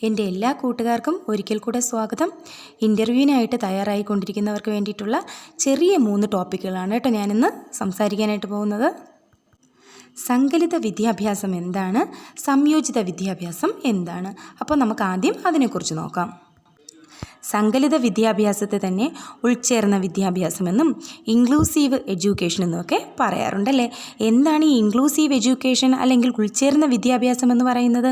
എൻ്റെ എല്ലാ കൂട്ടുകാർക്കും ഒരിക്കൽ കൂടെ സ്വാഗതം. ഇൻ്റർവ്യൂവിനായിട്ട് തയ്യാറായിക്കൊണ്ടിരിക്കുന്നവർക്ക് വേണ്ടിയിട്ടുള്ള ചെറിയ 3 ടോപ്പിക്കുകളാണ് കേട്ടോ ഞാനിന്ന് സംസാരിക്കാനായിട്ട് പോകുന്നത്. സങ്കലിത വിദ്യാഭ്യാസം എന്താണ്? സംയോജിത വിദ്യാഭ്യാസം എന്താണ്? അപ്പോൾ നമുക്ക് ആദ്യം അതിനെക്കുറിച്ച് നോക്കാം. സങ്കലിത വിദ്യാഭ്യാസത്തെ തന്നെ ഉൾച്ചേർന്ന വിദ്യാഭ്യാസമെന്നും ഇൻക്ലൂസീവ് എഡ്യൂക്കേഷൻ എന്നുമൊക്കെ പറയാറുണ്ടല്ലേ. എന്താണ് ഈ ഇൻക്ലൂസീവ് എഡ്യൂക്കേഷൻ അല്ലെങ്കിൽ ഉൾച്ചേർന്ന വിദ്യാഭ്യാസം എന്ന് പറയുന്നത്?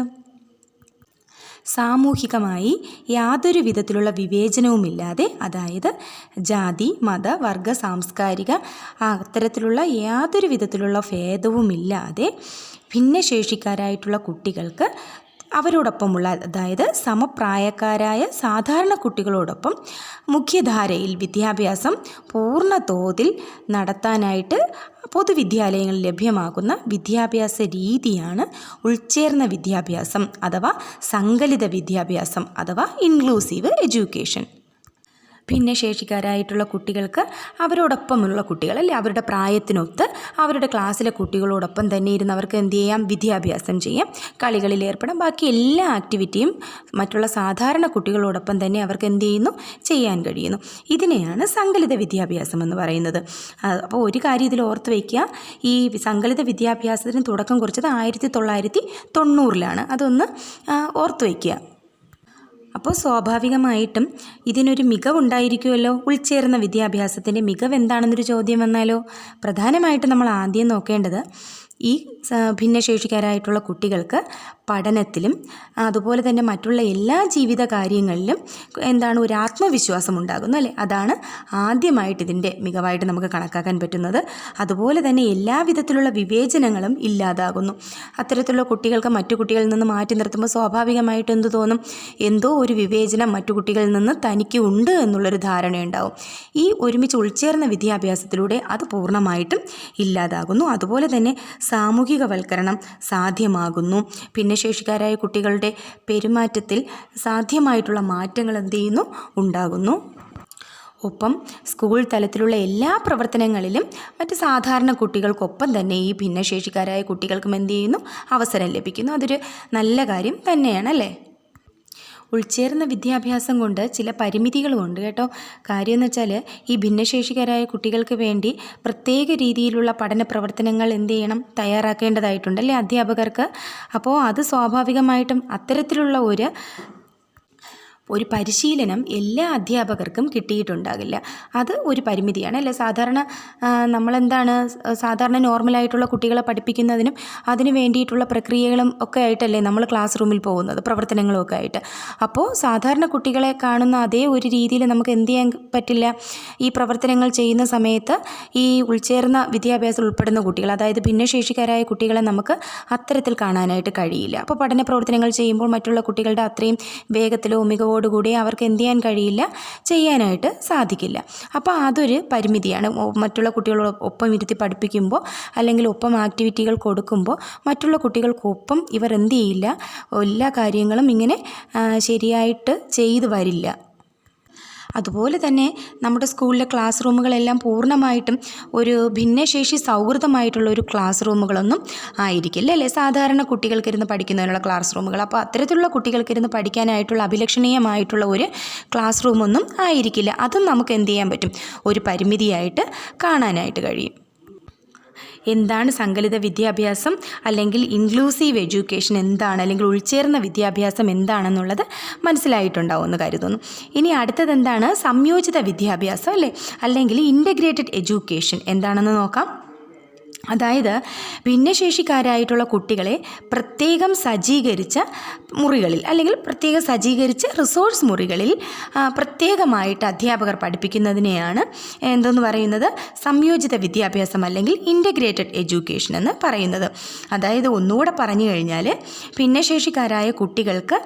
സാമൂഹികമായി യാതൊരു വിധത്തിലുള്ള വിവേചനവുമില്ലാതെ, അതായത് ജാതി, മത, വർഗ, സാംസ്കാരിക അത്തരത്തിലുള്ള യാതൊരു വിധത്തിലുള്ള ഭേദവുമില്ലാതെ ഭിന്നശേഷിക്കാരായിട്ടുള്ള കുട്ടികൾക്ക് അവരോടൊപ്പമുള്ള, അതായത് സമപ്രായക്കാരായ സാധാരണ കുട്ടികളോടൊപ്പം മുഖ്യധാരയിൽ വിദ്യാഭ്യാസം പൂർണ്ണ തോതിൽ നടത്താനായിട്ട് പൊതുവിദ്യാലയങ്ങളിൽ ലഭ്യമാകുന്ന വിദ്യാഭ്യാസ രീതിയാണ് ഉൾച്ചേർന്ന വിദ്യാഭ്യാസം അഥവാ സങ്കലിത വിദ്യാഭ്യാസം അഥവാ ഇൻക്ലൂസീവ് എഡ്യൂക്കേഷൻ. ഭിന്നശേഷിക്കാരായിട്ടുള്ള കുട്ടികൾക്ക് അവരോടൊപ്പമുള്ള കുട്ടികൾ, അല്ലെ, അവരുടെ പ്രായത്തിനൊത്ത് അവരുടെ ക്ലാസ്സിലെ കുട്ടികളോടൊപ്പം തന്നെ ഇരുന്ന് അവർക്ക് എന്ത് ചെയ്യാം? വിദ്യാഭ്യാസം ചെയ്യാം, കളികളിൽ ഏർപ്പെടാം. ബാക്കി എല്ലാ ആക്ടിവിറ്റിയും മറ്റുള്ള സാധാരണ കുട്ടികളോടൊപ്പം തന്നെ അവർക്ക് എന്ത് ചെയ്യുന്നു? ചെയ്യാൻ കഴിയുന്നു. ഇതിനെയാണ് സങ്കലിത വിദ്യാഭ്യാസം എന്ന് പറയുന്നത്. അപ്പോൾ ഒരു കാര്യം ഇതിൽ ഓർത്ത് വയ്ക്കുക, ഈ സങ്കലിത വിദ്യാഭ്യാസത്തിന് തുടക്കം കുറിച്ചത് 1990-ലാണ്. അതൊന്ന് ഓർത്ത് വയ്ക്കുക. അപ്പോൾ സ്വാഭാവികമായിട്ടും ഇതിനൊരു മികവുണ്ടായിരിക്കുമല്ലോ. ഉൾച്ചേർന്ന വിദ്യാഭ്യാസത്തിൻ്റെ മികവ് എന്താണെന്നൊരു ചോദ്യം വന്നാലോ? പ്രധാനമായിട്ടും നമ്മൾ ആദ്യം നോക്കേണ്ടത് ഈ ഭിന്നശേഷിക്കാരായിട്ടുള്ള കുട്ടികൾക്ക് പഠനത്തിലും അതുപോലെ തന്നെ മറ്റുള്ള എല്ലാ ജീവിത കാര്യങ്ങളിലും എന്താണ്? ഒരു ആത്മവിശ്വാസം ഉണ്ടാകുന്നു, അല്ലേ? അതാണ് ആദ്യമായിട്ട് ഇതിൻ്റെ മികവായിട്ട് നമുക്ക് കണക്കാക്കാൻ പറ്റുന്നത്. അതുപോലെ തന്നെ എല്ലാ വിധത്തിലുള്ള വിവേചനങ്ങളും ഇല്ലാതാകുന്നു. അത്തരത്തിലുള്ള കുട്ടികൾക്ക് മറ്റു കുട്ടികളിൽ നിന്ന് മാറ്റി നിർത്തുമ്പോൾ സ്വാഭാവികമായിട്ട് എന്ത് തോന്നും? എന്തോ ഒരു വിവേചനം മറ്റു കുട്ടികളിൽ നിന്ന് തനിക്ക് ഉണ്ട് എന്നുള്ളൊരു ധാരണയുണ്ടാവും. ഈ ഒരുമിച്ച് ഉൾച്ചേർന്ന വിദ്യാഭ്യാസത്തിലൂടെ അത് പൂർണ്ണമായിട്ടും ഇല്ലാതാകുന്നു. അതുപോലെ തന്നെ സാമൂഹികവൽക്കരണം സാധ്യമാകുന്നു. ഭിന്നശേഷിക്കാരായ കുട്ടികളുടെ പെരുമാറ്റത്തിൽ സാധ്യമായിട്ടുള്ള മാറ്റങ്ങൾ എന്ത് ചെയ്യുന്നു? ഉണ്ടാകുന്നു. ഒപ്പം സ്കൂൾ തലത്തിലുള്ള എല്ലാ പ്രവർത്തനങ്ങളിലും മറ്റ് സാധാരണ കുട്ടികൾക്കൊപ്പം തന്നെ ഈ ഭിന്നശേഷിക്കാരായ കുട്ടികൾക്കും എന്ത് ചെയ്യുന്നു? അവസരം ലഭിക്കുന്നു. അതൊരു നല്ല കാര്യം തന്നെയാണ്, അല്ലേ? ഉൾച്ചേർന്ന വിദ്യാഭ്യാസം കൊണ്ട് ചില പരിമിതികളുമുണ്ട് കേട്ടോ. കാര്യമെന്ന് വെച്ചാൽ ഈ ഭിന്നശേഷിക്കാരായ കുട്ടികൾക്ക് വേണ്ടി പ്രത്യേക രീതിയിലുള്ള പഠന പ്രവർത്തനങ്ങൾ എന്ത് ചെയ്യണം? തയ്യാറാക്കേണ്ടതായിട്ടുണ്ടല്ലേ അധ്യാപകർക്ക്. അപ്പോൾ അത് സ്വാഭാവികമായിട്ടും അത്തരത്തിലുള്ള ഒരു പരിശീലനം എല്ലാ അധ്യാപകർക്കും കിട്ടിയിട്ടുണ്ടാകില്ല. അത് ഒരു പരിമിതിയാണ്, അല്ലേ? സാധാരണ നോർമലായിട്ടുള്ള കുട്ടികളെ പഠിപ്പിക്കുന്നതിനും അതിന് വേണ്ടിയിട്ടുള്ള പ്രക്രിയകളും ഒക്കെ ആയിട്ടല്ലേ നമ്മൾ ക്ലാസ് റൂമിൽ പോകുന്നത്, പ്രവർത്തനങ്ങളും ഒക്കെ ആയിട്ട്. അപ്പോൾ സാധാരണ കുട്ടികളെ കാണുന്ന അതേ ഒരു രീതിയിൽ നമുക്ക് എന്ത് ചെയ്യാൻ പറ്റില്ല? ഈ പ്രവർത്തനങ്ങൾ ചെയ്യുന്ന സമയത്ത് ഈ ഉൾച്ചേർന്ന വിദ്യാഭ്യാസം ഉൾപ്പെടുന്ന കുട്ടികൾ, അതായത് ഭിന്നശേഷിക്കാരായ കുട്ടികളെ നമുക്ക് അത്തരത്തിൽ കാണാനായിട്ട് കഴിയില്ല. അപ്പോൾ പഠന പ്രവർത്തനങ്ങൾ ചെയ്യുമ്പോൾ മറ്റുള്ള കുട്ടികളുടെ അത്രയും വേഗത്തിലോ മികവോടുകൂടി അവർക്ക് എന്ത് ചെയ്യാൻ കഴിയില്ല? ചെയ്യാനായിട്ട് സാധിക്കില്ല. അപ്പോൾ അതൊരു പരിമിതിയാണ്. മറ്റുള്ള കുട്ടികളോടൊപ്പം ഇരുത്തി പഠിപ്പിക്കുമ്പോൾ അല്ലെങ്കിൽ ഒപ്പം ആക്ടിവിറ്റികൾ കൊടുക്കുമ്പോൾ മറ്റുള്ള കുട്ടികൾക്കൊപ്പം ഇവർ എന്ത് ചെയ്യില്ല? എല്ലാ കാര്യങ്ങളും ഇങ്ങനെ ശരിയായിട്ട് ചെയ്തു വരില്ല. അതുപോലെ തന്നെ നമ്മുടെ സ്കൂളിലെ ക്ലാസ് റൂമുകളെല്ലാം പൂർണ്ണമായിട്ടും ഒരു ഭിന്നശേഷി സൗഹൃദമായിട്ടുള്ള ഒരു ക്ലാസ് റൂമുകളൊന്നും ആയിരിക്കില്ല, അല്ലേ? സാധാരണ കുട്ടികൾക്കിരുന്ന് പഠിക്കുന്നതിനുള്ള ക്ലാസ് റൂമുകൾ. അപ്പോൾ അത്തരത്തിലുള്ള കുട്ടികൾക്കിരുന്ന് പഠിക്കാനായിട്ടുള്ള അഭിലഷണീയമായിട്ടുള്ള ഒരു ക്ലാസ് റൂമൊന്നും ആയിരിക്കില്ല. അതും നമുക്ക് എന്ത് ചെയ്യാൻ പറ്റും? ഒരു പരിമിതിയായിട്ട് കാണാനായിട്ട് കഴിയും. എന്താണ് സങ്കലിത വിദ്യാഭ്യാസം അല്ലെങ്കിൽ ഇൻക്ലൂസീവ് എഡ്യൂക്കേഷൻ എന്താണ്, അല്ലെങ്കിൽ ഉൾച്ചേർന്ന വിദ്യാഭ്യാസം എന്താണെന്നുള്ളത് മനസ്സിലായിട്ടുണ്ടാവുമെന്ന് കരുതുന്നു. ഇനി അടുത്തത് എന്താണ്? സംയോജിത വിദ്യാഭ്യാസം, അല്ലേ? അല്ലെങ്കിൽ ഇൻ്റഗ്രേറ്റഡ് എഡ്യൂക്കേഷൻ എന്താണെന്ന് നോക്കാം. അതായത് ഭിന്നശേഷിക്കാരായിട്ടുള്ള കുട്ടികളെ പ്രത്യേകം സജ്ജീകരിച്ച മുറികളിൽ അല്ലെങ്കിൽ പ്രത്യേകം സജ്ജീകരിച്ച റിസോഴ്സ് മുറികളിൽ പ്രത്യേകമായിട്ട് അധ്യാപകർ പഠിപ്പിക്കുന്നതിനെയാണ് എന്തെന്ന് പറയുന്നത്? സംയോജിത വിദ്യാഭ്യാസം അല്ലെങ്കിൽ ഇൻ്റഗ്രേറ്റഡ് എഡ്യൂക്കേഷൻ എന്ന് പറയുന്നത്. അതായത് ഒന്നുകൂടെ പറഞ്ഞു കഴിഞ്ഞാൽ ഭിന്നശേഷിക്കാരായ കുട്ടികൾക്ക്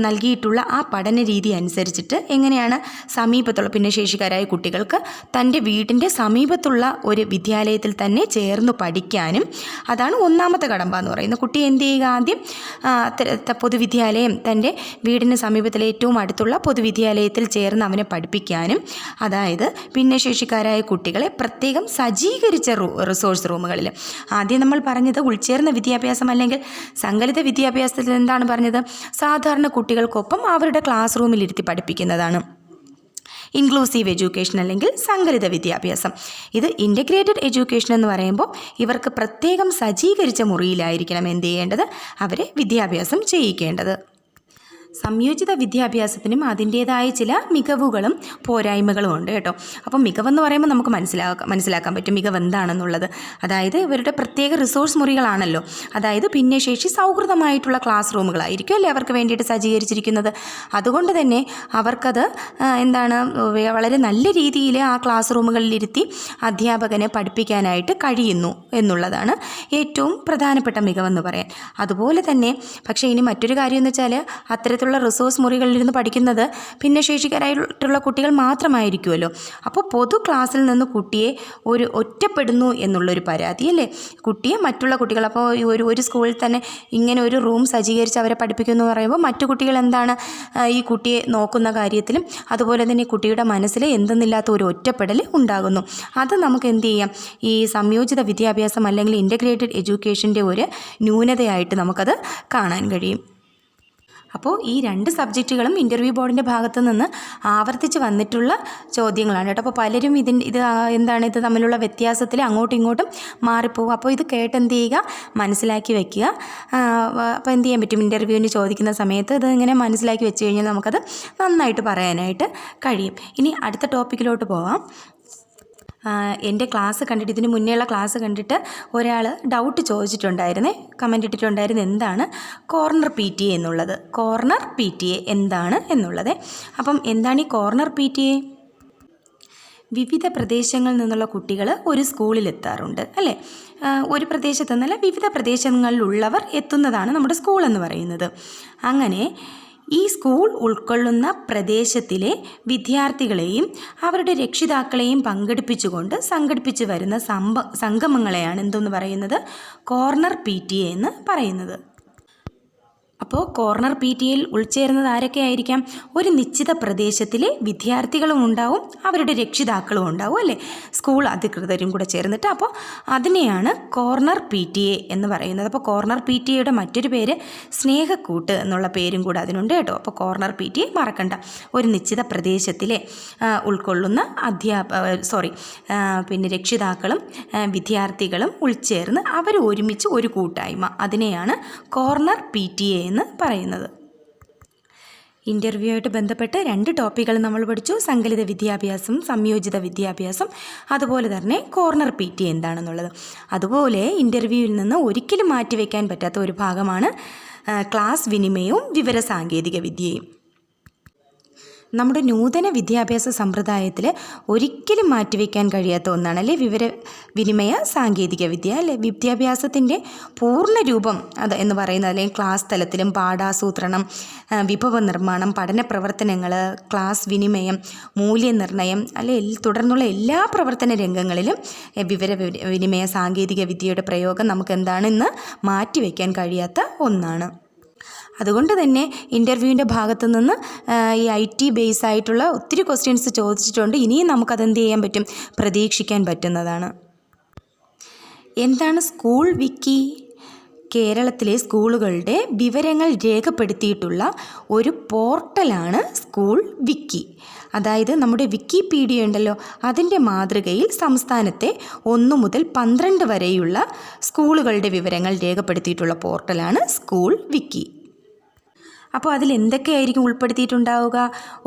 നൽകിയിട്ടുള്ള ആ പഠന രീതി അനുസരിച്ചിട്ട് എങ്ങനെയാണ് സമീപത്തുള്ള ഭിന്നശേഷിക്കാരായ കുട്ടികൾക്ക് തൻ്റെ വീടിൻ്റെ സമീപത്തുള്ള ഒരു വിദ്യാലയത്തിൽ തന്നെ ചേർന്ന് പഠിക്കാനും. അതാണ് ഒന്നാമത്തെ കടമ്പ എന്ന് പറയുന്നത്. കുട്ടി എന്ത് ചെയ്യുക, ആദ്യം പൊതുവിദ്യാലയം, തൻ്റെ വീടിന് സമീപത്തിലെ ഏറ്റവും അടുത്തുള്ള പൊതുവിദ്യാലയത്തിൽ ചേർന്ന് അവനെ പഠിപ്പിക്കാനും, അതായത് ഭിന്നശേഷിക്കാരായ കുട്ടികളെ പ്രത്യേകം സജ്ജീകരിച്ച റിസോഴ്സ് റൂമുകളിൽ. ആദ്യം നമ്മൾ പറഞ്ഞത് ഉൾച്ചേർന്ന വിദ്യാഭ്യാസം അല്ലെങ്കിൽ സങ്കലിത വിദ്യാഭ്യാസത്തിൽ എന്താണ് പറഞ്ഞത്, സാധാരണ കുട്ടികൾക്കൊപ്പം അവരുടെ ക്ലാസ് റൂമിലിരുത്തി പഠിപ്പിക്കുന്നതാണ് ഇൻക്ലൂസീവ് എഡ്യൂക്കേഷൻ അല്ലെങ്കിൽ സങ്കലിത വിദ്യാഭ്യാസം. ഇത് ഇൻ്റഗ്രേറ്റഡ് എഡ്യൂക്കേഷൻ എന്ന് പറയുമ്പോൾ ഇവർക്ക് പ്രത്യേകം സജ്ജീകരിച്ച മുറിയിലായിരിക്കണം എന്ത് ചെയ്യേണ്ടത്, അവരെ വിദ്യാഭ്യാസം ചെയ്യിക്കേണ്ടത്. സംയോജിത വിദ്യാഭ്യാസത്തിനും അതിൻ്റേതായ ചില മികവുകളും പോരായ്മകളും ഉണ്ട് കേട്ടോ. അപ്പം മികവെന്ന് പറയുമ്പോൾ നമുക്ക് മനസ്സിലാക്കാൻ പറ്റും മികവ് എന്താണെന്നുള്ളത്. അതായത് ഇവരുടെ പ്രത്യേക റിസോഴ്സ് മുറികളാണല്ലോ, അതായത് ഭിന്നശേഷി സൗഹൃദമായിട്ടുള്ള ക്ലാസ് റൂമുകളായിരിക്കും അല്ലേ അവർക്ക് വേണ്ടിയിട്ട് സജ്ജീകരിച്ചിരിക്കുന്നത്. അതുകൊണ്ട് തന്നെ അവർക്കത് വളരെ നല്ല രീതിയിൽ ആ ക്ലാസ് റൂമുകളിലിരുത്തി അധ്യാപകനെ പഠിപ്പിക്കാനായിട്ട് കഴിയുന്നു എന്നുള്ളതാണ് ഏറ്റവും പ്രധാനപ്പെട്ട മികവെന്ന് പറയാൻ. അതുപോലെ തന്നെ പക്ഷേ ഇനി മറ്റൊരു കാര്യം എന്ന് വെച്ചാൽ അത്തരത്തിലുള്ള റിസോഴ്സ് മുറികളിലിരുന്ന് പഠിക്കുന്നത് ഭിന്നശേഷിക്കാരായിട്ടുള്ള കുട്ടികൾ മാത്രമായിരിക്കുമല്ലോ. അപ്പോൾ പൊതു ക്ലാസ്സിൽ നിന്ന് കുട്ടിയെ ഒറ്റപ്പെടുന്നു എന്നുള്ളൊരു പരാതി അല്ലേ, കുട്ടിയെ മറ്റുള്ള കുട്ടികൾ. അപ്പോൾ ഒരു സ്കൂളിൽ തന്നെ ഇങ്ങനെ ഒരു റൂം സജ്ജീകരിച്ച് അവരെ പഠിപ്പിക്കുന്നു എന്ന് പറയുമ്പോൾ മറ്റു കുട്ടികൾ എന്താണ് ഈ കുട്ടിയെ നോക്കുന്ന കാര്യത്തിലും അതുപോലെ തന്നെ കുട്ടിയുടെ മനസ്സിൽ എന്തെന്നില്ലാത്ത ഒരു ഒറ്റപ്പെടൽ ഉണ്ടാകുന്നു. അത് നമുക്ക് എന്ത് ചെയ്യാം, ഈ സംയോജിത വിദ്യാഭ്യാസം അല്ലെങ്കിൽ ഇൻ്റഗ്രേറ്റഡ് എഡ്യൂക്കേഷൻ്റെ ഒരു ന്യൂനതയായിട്ട് നമുക്കത് കാണാൻ കഴിയും. അപ്പോൾ ഈ രണ്ട് സബ്ജക്റ്റുകളും ഇൻ്റർവ്യൂ ബോർഡിൻ്റെ ഭാഗത്തു നിന്ന് ആവർത്തിച്ച് വന്നിട്ടുള്ള ചോദ്യങ്ങളാണ് കേട്ടോ. അപ്പോൾ പലരും ഇത് തമ്മിലുള്ള വ്യത്യാസത്തിൽ അങ്ങോട്ടും ഇങ്ങോട്ടും മാറിപ്പോകും. അപ്പോൾ ഇത് കേട്ടെന്ത് ചെയ്യുക, മനസ്സിലാക്കി വയ്ക്കുക. അപ്പോൾ എന്ത് ചെയ്യാൻ പറ്റും, ഇൻ്റർവ്യൂവിന് ചോദിക്കുന്ന സമയത്ത് ഇത് ഇങ്ങനെ മനസ്സിലാക്കി വെച്ച് കഴിഞ്ഞാൽ നമുക്കത് നന്നായിട്ട് പറയാനായിട്ട് കഴിയും. ഇനി അടുത്ത ടോപ്പിക്കിലോട്ട് പോവാം. എൻ്റെ ക്ലാസ് കണ്ടിട്ട്, ഇതിന് മുന്നേയുള്ള ക്ലാസ് കണ്ടിട്ട് ഒരാൾ ഡൗട്ട് ചോദിച്ചിട്ടുണ്ടായിരുന്നേ, കമൻ്റ് ഇട്ടിട്ടുണ്ടായിരുന്നു, എന്താണ് കോർണർ PTA എന്നുള്ളത്. കോർണർ PTA എന്താണ് എന്നുള്ളത്. അപ്പം എന്താണ് ഈ കോർണർ PTA? വിവിധ പ്രദേശങ്ങളിൽ നിന്നുള്ള കുട്ടികൾ ഒരു സ്കൂളിലെത്താറുണ്ട് അല്ലേ. ഒരു പ്രദേശത്ത് നിന്നല്ല, വിവിധ പ്രദേശങ്ങളിലുള്ളവർ എത്തുന്നതാണ് നമ്മുടെ സ്കൂൾ എന്ന് പറയുന്നത്. അങ്ങനെ ഈ സ്കൂൾ ഉൾക്കൊള്ളുന്ന പ്രദേശത്തിലെ വിദ്യാർത്ഥികളെയും അവരുടെ രക്ഷിതാക്കളെയും പങ്കെടുപ്പിച്ചുകൊണ്ട് സംഘടിപ്പിച്ചു വരുന്ന സംഗമങ്ങളെയാണ് എന്തെന്ന് പറയുന്നത്, കോർണർ PTA എന്ന് പറയുന്നത്. അപ്പോൾ കോർണർ PTAയിൽ ഉൾച്ചേരുന്നത് ആരൊക്കെ ആയിരിക്കാം? ഒരു നിശ്ചിത പ്രദേശത്തിലെ വിദ്യാർത്ഥികളും ഉണ്ടാവും, അവരുടെ രക്ഷിതാക്കളും ഉണ്ടാവും അല്ലേ, സ്കൂൾ അധികൃതരും കൂടെ ചേർന്നിട്ട്. അപ്പോൾ അതിനെയാണ് കോർണർ PTA എന്ന് പറയുന്നത്. അപ്പോൾ കോർണർ PTAയുടെ മറ്റൊരു പേര് സ്നേഹക്കൂട്ട് എന്നുള്ള പേരും കൂടെ അതിനുണ്ട് കേട്ടോ. അപ്പോൾ കോർണർ PTA മറക്കണ്ട. ഒരു നിശ്ചിത പ്രദേശത്തിലെ ഉൾക്കൊള്ളുന്ന രക്ഷിതാക്കളും വിദ്യാർത്ഥികളും ഉൾച്ചേർന്ന് അവർ ഒരുമിച്ച് ഒരു കൂട്ടായ്മ, അതിനെയാണ് കോർണർ PTA എന്ന് പറയുന്നത്. ഇൻ്റർവ്യൂ ആയിട്ട് ബന്ധപ്പെട്ട് 2 ടോപ്പിക്കുകൾ നമ്മൾ പഠിച്ചു, സങ്കലിത വിദ്യാഭ്യാസം, സംയോജിത വിദ്യാഭ്യാസം, അതുപോലെ തന്നെ കോർണർ PTA എന്താണെന്നുള്ളത്. അതുപോലെ ഇൻ്റർവ്യൂവിൽ നിന്ന് ഒരിക്കലും മാറ്റിവെക്കാൻ പറ്റാത്ത ഒരു ഭാഗമാണ് ക്ലാസ് വിനിമയവും വിവരസാങ്കേതിക വിദ്യയും. നമ്മുടെ നൂതന വിദ്യാഭ്യാസ സമ്പ്രദായത്തിൽ ഒരിക്കലും മാറ്റിവെക്കാൻ കഴിയാത്ത ഒന്നാണ് അല്ലേ വിവരവിനിമയ സാങ്കേതിക വിദ്യ അല്ലേ. വിദ്യാഭ്യാസത്തിൻ്റെ പൂർണ്ണ രൂപം അത് എന്ന് പറയുന്നത്, അല്ലെങ്കിൽ ക്ലാസ് തലത്തിലും പാഠാസൂത്രണം, വിഭവ നിർമ്മാണം, പഠന പ്രവർത്തനങ്ങൾ, ക്ലാസ് വിനിമയം, മൂല്യനിർണ്ണയം അല്ലെ തുടർന്നുള്ള എല്ലാ പ്രവർത്തന രംഗങ്ങളിലും വിവരവിനിമയ സാങ്കേതിക വിദ്യയുടെ പ്രയോഗം നമുക്ക് എന്താണെന്ന് മാറ്റിവെക്കാൻ കഴിയാത്ത ഒന്നാണ്. അതുകൊണ്ട് തന്നെ ഇൻ്റർവ്യൂവിൻ്റെ ഭാഗത്തു നിന്ന് ഈ IT ബേസ് ആയിട്ടുള്ള ഒത്തിരി ക്വസ്റ്റ്യൻസ് ചോദിച്ചിട്ടുണ്ട്. ഇനിയും നമുക്കതെന്ത് ചെയ്യാൻ പറ്റും, പ്രതീക്ഷിക്കാൻ പറ്റുന്നതാണ്. എന്താണ് സ്കൂൾ വിക്കി? കേരളത്തിലെ സ്കൂളുകളുടെ വിവരങ്ങൾ രേഖപ്പെടുത്തിയിട്ടുള്ള ഒരു പോർട്ടലാണ് സ്കൂൾ വിക്കി. അതായത് നമ്മുടെ വിക്കിപീഡിയ ഉണ്ടല്ലോ, അതിൻ്റെ മാതൃകയിൽ സംസ്ഥാനത്തെ 1 മുതൽ 12 വരെയുള്ള സ്കൂളുകളുടെ വിവരങ്ങൾ രേഖപ്പെടുത്തിയിട്ടുള്ള പോർട്ടലാണ് സ്കൂൾ വിക്കി. അപ്പോൾ അതിൽ എന്തൊക്കെയായിരിക്കും ഉൾപ്പെടുത്തിയിട്ടുണ്ടാവുക?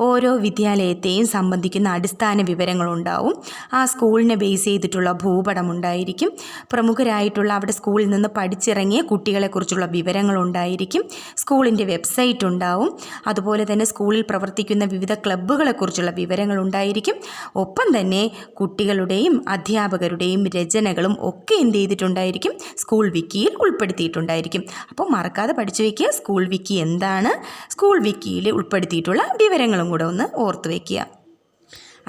ഓരോ വിദ്യാലയത്തെയും സംബന്ധിക്കുന്ന അടിസ്ഥാന വിവരങ്ങളുണ്ടാവും. ആ സ്കൂളിനെ ബേസ് ചെയ്തിട്ടുള്ള ഭൂപടം ഉണ്ടായിരിക്കും. പ്രമുഖരായിട്ടുള്ള അവിടെ സ്കൂളിൽ നിന്ന് പഠിച്ചിറങ്ങിയ കുട്ടികളെക്കുറിച്ചുള്ള വിവരങ്ങളുണ്ടായിരിക്കും. സ്കൂളിൻ്റെ വെബ്സൈറ്റ് ഉണ്ടാവും. അതുപോലെ തന്നെ സ്കൂളിൽ പ്രവർത്തിക്കുന്ന വിവിധ ക്ലബ്ബുകളെക്കുറിച്ചുള്ള വിവരങ്ങളുണ്ടായിരിക്കും. ഒപ്പം തന്നെ കുട്ടികളുടെയും അധ്യാപകരുടെയും രചനകളും ഒക്കെ എന്ത് ചെയ്തിട്ടുണ്ടായിരിക്കും, സ്കൂൾ വിക്കിയിൽ ഉൾപ്പെടുത്തിയിട്ടുണ്ടായിരിക്കും. അപ്പോൾ മറക്കാതെ പഠിച്ചു വയ്ക്കുക, സ്കൂൾ വിക്കി എന്താണ്, സ്കൂൾ വിക്കിയിൽ ഉൾപ്പെടുത്തിയിട്ടുള്ള വിവരങ്ങളും കൂടെ ഒന്ന് ഓർത്ത് വയ്ക്കുക.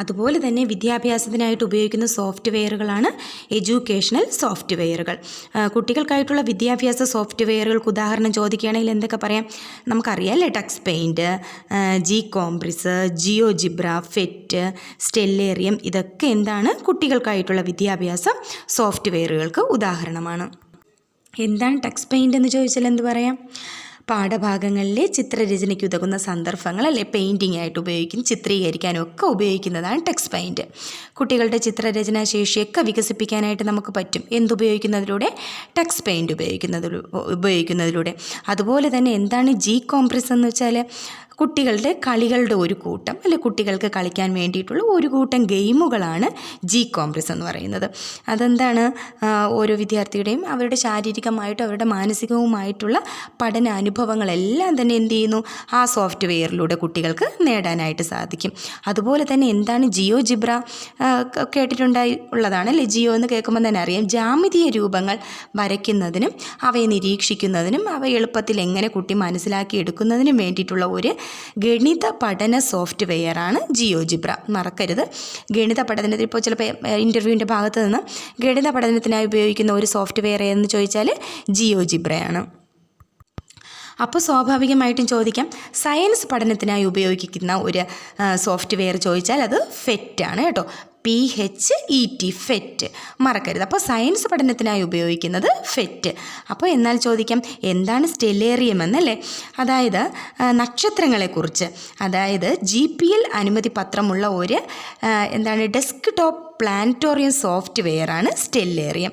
അതുപോലെ തന്നെ വിദ്യാഭ്യാസത്തിനായിട്ട് ഉപയോഗിക്കുന്ന സോഫ്റ്റ്വെയറുകളാണ് എഡ്യൂക്കേഷണൽ സോഫ്റ്റ്വെയറുകൾ. കുട്ടികൾക്കായിട്ടുള്ള വിദ്യാഭ്യാസ സോഫ്റ്റ്വെയറുകൾക്ക് ഉദാഹരണം ചോദിക്കുകയാണെങ്കിൽ എന്തൊക്കെ പറയാം? നമുക്കറിയാം അല്ലേ, text paint, GCompris, GeoGebra, PhET, Stellarium, ഇതൊക്കെ എന്താണ്? കുട്ടികൾക്കായിട്ടുള്ള വിദ്യാഭ്യാസ സോഫ്റ്റ്വെയറുകൾക്ക് ഉദാഹരണമാണ്. എന്താണ് ടെക്സ്റ്റ് പെയിൻറ്റ് എന്ന് ചോദിച്ചാൽ എന്ത് പറയാം? പാഠഭാഗങ്ങളിലെ ചിത്രരചനയ്ക്ക് ഉതകുന്ന സന്ദർഭങ്ങൾ അല്ലെ പെയിൻറ്റിംഗ് ആയിട്ട് ഉപയോഗിക്കും, ചിത്രീകരിക്കാനും ഒക്കെ ഉപയോഗിക്കുന്നതാണ് ടെക്സ്റ്റ് പെയിൻറ്റ്. കുട്ടികളുടെ ചിത്രരചനാ ശേഷിയൊക്കെ വികസിപ്പിക്കാനായിട്ട് നമുക്ക് പറ്റും. എന്തുപയോഗിക്കുന്നതിലൂടെ? ടെക്സ്റ്റ് പെയിൻറ്റ് ഉപയോഗിക്കുന്നതിലൂടെ. അതുപോലെ തന്നെ എന്താണ് ജി കോംപ്രസ് എന്ന് വെച്ചാൽ? കുട്ടികളുടെ കളികളുടെ ഒരു കൂട്ടം അല്ലെ, കുട്ടികൾക്ക് കളിക്കാൻ വേണ്ടിയിട്ടുള്ള ഒരു കൂട്ടം ഗെയിമുകളാണ് ജി കോംപ്രസ് എന്ന് പറയുന്നത്. അതെന്താണ്? ഓരോ വിദ്യാർത്ഥിയുടെയും അവരുടെ ശാരീരികമായിട്ടും അവരുടെ മാനസികവുമായിട്ടുള്ള പഠന അനുഭവങ്ങളെല്ലാം തന്നെ എന്ത് ചെയ്യുന്നു? ആ സോഫ്റ്റ്വെയറിലൂടെ കുട്ടികൾക്ക് നേടാനായിട്ട് സാധിക്കും. അതുപോലെ തന്നെ എന്താണ് ജിയോജിബ്ര? ഉള്ളതാണ് അല്ലേ? ജിയോ എന്ന് കേൾക്കുമ്പോൾ തന്നെ അറിയാം, ജാമിതീയ രൂപങ്ങൾ വരയ്ക്കുന്നതിനും അവയെ നിരീക്ഷിക്കുന്നതിനും അവ എളുപ്പത്തിൽ എങ്ങനെ കുട്ടി മനസ്സിലാക്കി എടുക്കുന്നതിനും വേണ്ടിയിട്ടുള്ള ഒരു ഗണിത പഠന സോഫ്റ്റ്വെയറാണ് ജിയോജിബ്ര. മറക്കരുത്, ഗണിത പഠനത്തിൽ ഇപ്പോൾ ചിലപ്പോൾ ഇൻ്റർവ്യൂവിൻ്റെ ഭാഗത്ത് നിന്ന് ഗണിത പഠനത്തിനായി ഉപയോഗിക്കുന്ന ഒരു സോഫ്റ്റ്വെയർ എന്ന് ചോദിച്ചാൽ ജിയോജിബ്രയാണ്. അപ്പോൾ സ്വാഭാവികമായിട്ടും ചോദിക്കാം, സയൻസ് പഠനത്തിനായി ഉപയോഗിക്കുന്ന ഒരു സോഫ്റ്റ്വെയർ ചോദിച്ചാൽ അത് ഫെറ്റാണ് കേട്ടോ. PHET, ഫെറ്റ്, മറക്കരുത്. അപ്പോൾ സയൻസ് പഠനത്തിനായി ഉപയോഗിക്കുന്നത് ഫെറ്റ്. അപ്പോൾ എന്നാൽ ചോദിക്കാം, എന്താണ് സ്റ്റെല്ലേറിയം എന്നല്ലേ? അതായത് നക്ഷത്രങ്ങളെക്കുറിച്ച്, അതായത് GPL അനുമതി പത്രമുള്ള ഒരു ഡെസ്ക് ടോപ്പ് പ്ലാനറ്റോറിയം സോഫ്റ്റ്വെയറാണ് സ്റ്റെല്ലേറിയം.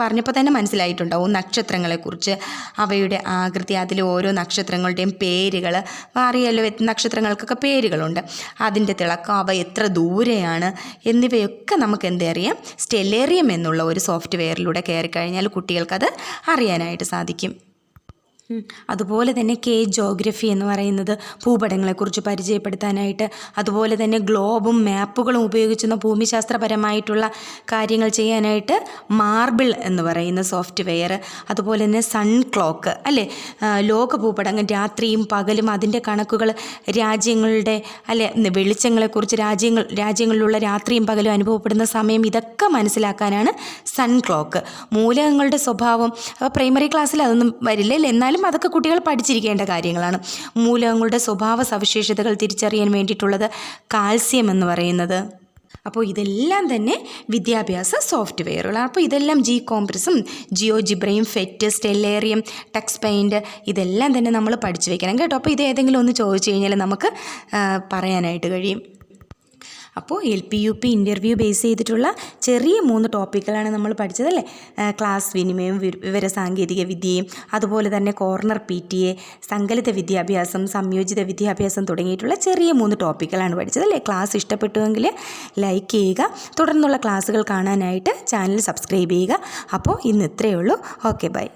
പറഞ്ഞപ്പോൾ തന്നെ മനസ്സിലായിട്ടുണ്ടാവും നക്ഷത്രങ്ങളെക്കുറിച്ച്, അവയുടെ ആകൃതി, അതിലെ ഓരോ നക്ഷത്രങ്ങളുടെയും പേരുകൾ അറിയാലോ, നക്ഷത്രങ്ങൾക്കൊക്കെ പേരുകളുണ്ട്, അതിൻ്റെ തിളക്കം, അവ എത്ര ദൂരെയാണ് എന്നിവയൊക്കെ നമുക്ക് എന്തറിയാം? സ്റ്റെല്ലേറിയം എന്നുള്ള ഒരു സോഫ്റ്റ്വെയറിലൂടെ കയറിക്കഴിഞ്ഞാൽ കുട്ടികൾക്കത് അറിയാനായിട്ട് സാധിക്കും. അതുപോലെ തന്നെ ജോഗ്രഫി എന്ന് പറയുന്നത് ഭൂപടങ്ങളെക്കുറിച്ച് പരിചയപ്പെടുത്താനായിട്ട്, അതുപോലെ തന്നെ ഗ്ലോബും മാപ്പുകളും ഉപയോഗിച്ചുന്ന ഭൂമിശാസ്ത്രപരമായിട്ടുള്ള കാര്യങ്ങൾ ചെയ്യാനായിട്ട് മാർബിൾ എന്ന് പറയുന്ന സോഫ്റ്റ്വെയർ, അതുപോലെ തന്നെ സൺ ക്ലോക്ക് അല്ലേ, ലോക ഭൂപടങ്ങൾ രാത്രിയും പകലും അതിൻ്റെ കണക്കുകൾ, രാജ്യങ്ങളുടെ അല്ലെ വെളിച്ചങ്ങളെക്കുറിച്ച്, രാജ്യങ്ങളിലുള്ള രാത്രിയും പകലും അനുഭവപ്പെടുന്ന സമയം, ഇതൊക്കെ മനസ്സിലാക്കാനാണ് സൺ ക്ലോക്ക്. മൂലകങ്ങളുടെ സ്വഭാവം പ്രൈമറി ക്ലാസ്സിൽ അതൊന്നും വരില്ല, എന്നാലും അതൊക്കെ കുട്ടികൾ പഠിച്ചിരിക്കേണ്ട കാര്യങ്ങളാണ്. മൂലകങ്ങളുടെ സ്വഭാവ സവിശേഷതകൾ തിരിച്ചറിയാൻ വേണ്ടിയിട്ടുള്ളത് കാൽസ്യം എന്ന് പറയുന്നത്. അപ്പോൾ ഇതെല്ലാം തന്നെ വിദ്യാഭ്യാസ സോഫ്റ്റ്വെയറുകളാണ്. അപ്പോൾ ഇതെല്ലാം ജി കോംപ്രസും ജിയോജിബ്രയും ഫെറ്റ്, സ്റ്റെല്ലേറിയം, ടെക്സ്റ്റ് പെയിൻറ്റ്, ഇതെല്ലാം തന്നെ നമ്മൾ പഠിച്ചു വയ്ക്കണം കേട്ടോ. അപ്പോൾ ഇത് ഏതെങ്കിലും ഒന്ന് ചോദിച്ചു കഴിഞ്ഞാൽ നമുക്ക് പറയാനായിട്ട് കഴിയും. അപ്പോൾ LP-UP ഇൻ്റർവ്യൂ ബേസ് ചെയ്തിട്ടുള്ള ചെറിയ 3 ടോപ്പിക്കുകളാണ് നമ്മൾ പഠിച്ചതല്ലേ. ക്ലാസ് വിനിമയം, വിവരസാങ്കേതിക വിദ്യയും, അതുപോലെ തന്നെ കോർണർ PTA, സങ്കലിത വിദ്യാഭ്യാസം, സംയോജിത വിദ്യാഭ്യാസം തുടങ്ങിയിട്ടുള്ള ചെറിയ 3 ടോപ്പിക്കുകളാണ് പഠിച്ചതല്ലേ. ക്ലാസ് ഇഷ്ടപ്പെട്ടുവെങ്കിൽ ലൈക്ക് ചെയ്യുക. തുടർന്നുള്ള ക്ലാസ്സുകൾ കാണാനായിട്ട് ചാനൽ സബ്സ്ക്രൈബ് ചെയ്യുക. അപ്പോൾ ഇന്ന് ഇത്രയേ ഉള്ളൂ. Okay, by.